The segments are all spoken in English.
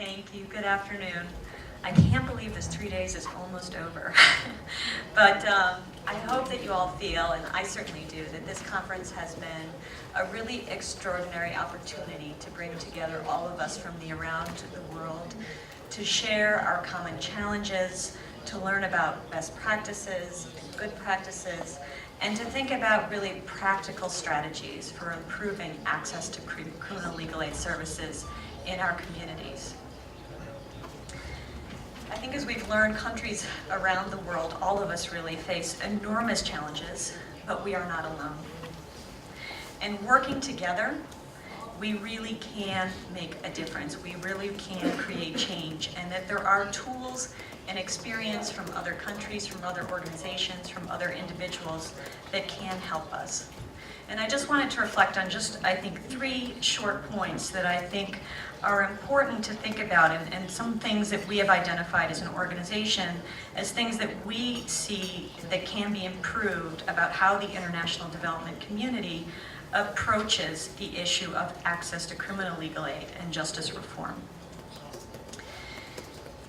Thank you. Good afternoon. I can't believe this 3 days is almost over. But I hope that you all feel, and I certainly do, that this conference has been a really extraordinary opportunity to bring together all of us from around the world to share our common challenges, to learn about best practices, good practices, and to think about really practical strategies for improving access to criminal legal aid services in our communities. I think as we've learned, countries around the world, all of us really face enormous challenges, but we are not alone. And working together, we really can make a difference. We really can create change, and that there are tools and experience from other countries, from other organizations, from other individuals that can help us. And I just wanted to reflect on just, I think, 3 short points that I think are important to think about, and some things that we have identified as an organization as things that we see that can be improved about how the international development community approaches the issue of access to criminal legal aid and justice reform.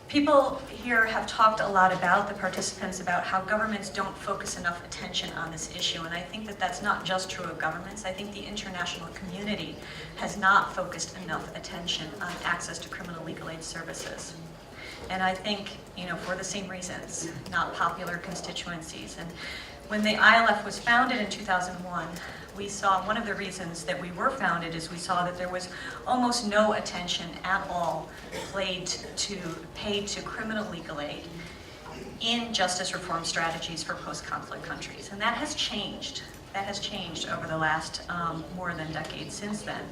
People here have talked a lot about, the participants, about how governments don't focus enough attention on this issue, and I think that that's not just true of governments. I think the international community has not focused enough attention on access to criminal legal aid services. And I think, for the same reasons, not popular constituencies. And when the ILF was founded in 2001, we saw one of the reasons that we were founded is we saw that there was almost no attention at all paid to criminal legal aid in justice reform strategies for post-conflict countries. And that has changed. That has changed over the last more than a decade since then.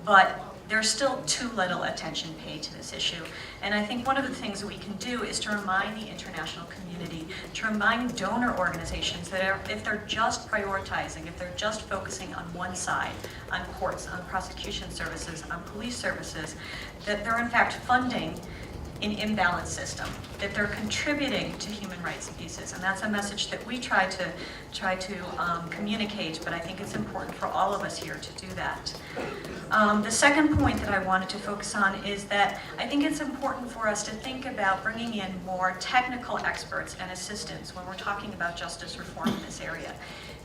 But there's still too little attention paid to this issue. And I think one of the things that we can do is to remind the international community, to remind donor organizations that if they're just prioritizing, if they're just focusing on one side, on courts, on prosecution services, on police services, that they're in fact funding an imbalanced system, that they're contributing to human rights abuses. And that's a message that we try to communicate, but I think it's important for all of us here to do that. The second point that I wanted to focus on is that I think it's important for us to think about bringing in more technical experts and assistants when we're talking about justice reform in this area.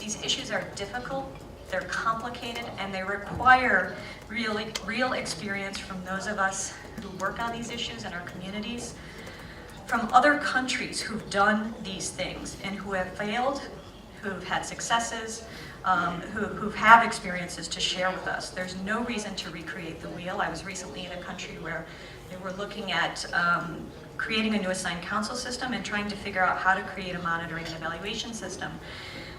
These issues are difficult, they're complicated, and they require real experience from those of us who work on these issues in our communities, from other countries who've done these things and who have failed, who've had successes, who have experiences to share with us. There's no reason to recreate the wheel. I was recently in a country where they were looking at creating a new assigned counsel system and trying to figure out how to create a monitoring and evaluation system.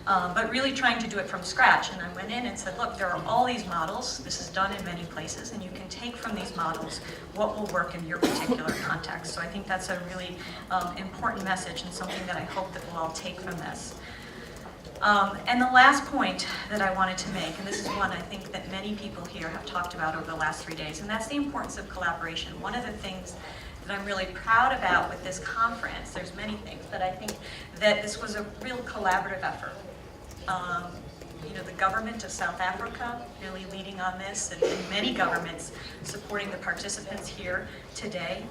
But really trying to do it from scratch. And I went in and said, look, there are all these models. This is done in many places, and you can take from these models what will work in your particular context. So I think that's a really important message and something that I hope that we'll all take from this. And the last point that I wanted to make, and this is one I think that many people here have talked about over the last 3 days, and that's the importance of collaboration. One of the things that I'm really proud about with this conference, there's many things, but I think that this was a real collaborative effort. The government of South Africa really leading on this, and many governments supporting the participants here today.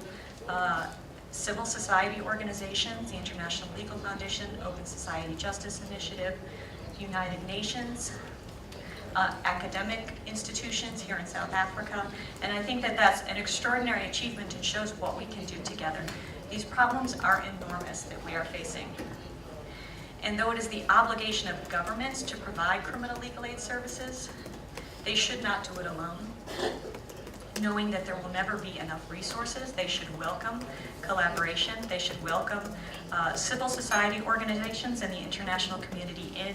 Civil society organizations, the International Legal Foundation, Open Society Justice Initiative, United Nations, academic institutions here in South Africa, and I think that that's an extraordinary achievement and shows what we can do together. These problems are enormous that we are facing. And though it is the obligation of governments to provide criminal legal aid services, they should not do it alone. Knowing that there will never be enough resources, they should welcome collaboration, they should welcome civil society organizations and the international community in,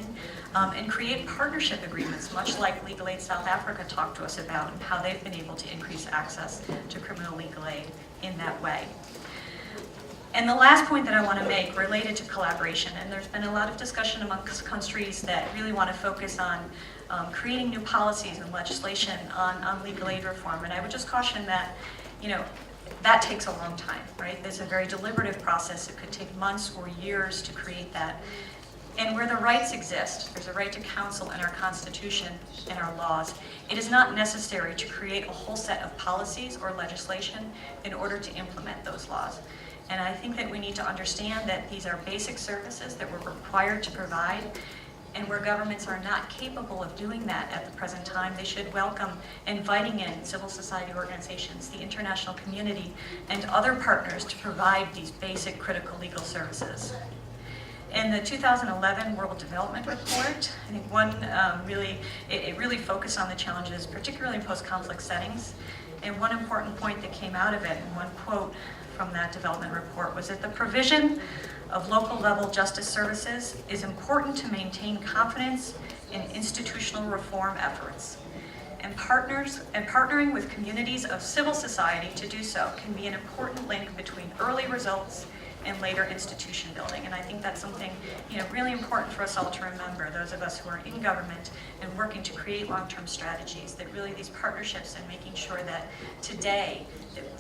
and create partnership agreements, much like Legal Aid South Africa talked to us about, and how they've been able to increase access to criminal legal aid in that way. And the last point that I want to make related to collaboration, and there's been a lot of discussion amongst countries that really want to focus on creating new policies and legislation on legal aid reform. And I would just caution that, that takes a long time, right? There's a very deliberative process. It could take months or years to create that. And where the rights exist, there's a right to counsel in our Constitution and our laws. It is not necessary to create a whole set of policies or legislation in order to implement those laws. And I think that we need to understand that these are basic services that we're required to provide, and where governments are not capable of doing that at the present time, they should welcome inviting in civil society organizations, the international community, and other partners to provide these basic critical legal services. In the 2011 World Development Report, I think it really focused on the challenges, particularly in post-conflict settings. And one important point that came out of it, and one quote from that development report, was that the provision of local level justice services is important to maintain confidence in institutional reform efforts. And partnering with communities of civil society to do so can be an important link between early results and later institution building. And I think that's something really important for us all to remember, those of us who are in government and working to create long-term strategies, that really these partnerships and making sure that today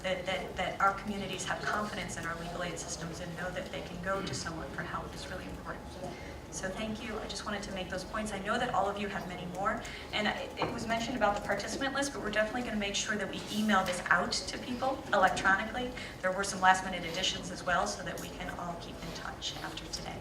that our communities have confidence in our legal aid systems and know that they can go to someone for help is really important. So thank you. I just wanted to make those points. I know that all of you have many more, and it was mentioned about the participant list, but we're definitely going to make sure that we email this out to people electronically. There were some last-minute additions as well, so that we can all keep in touch after today.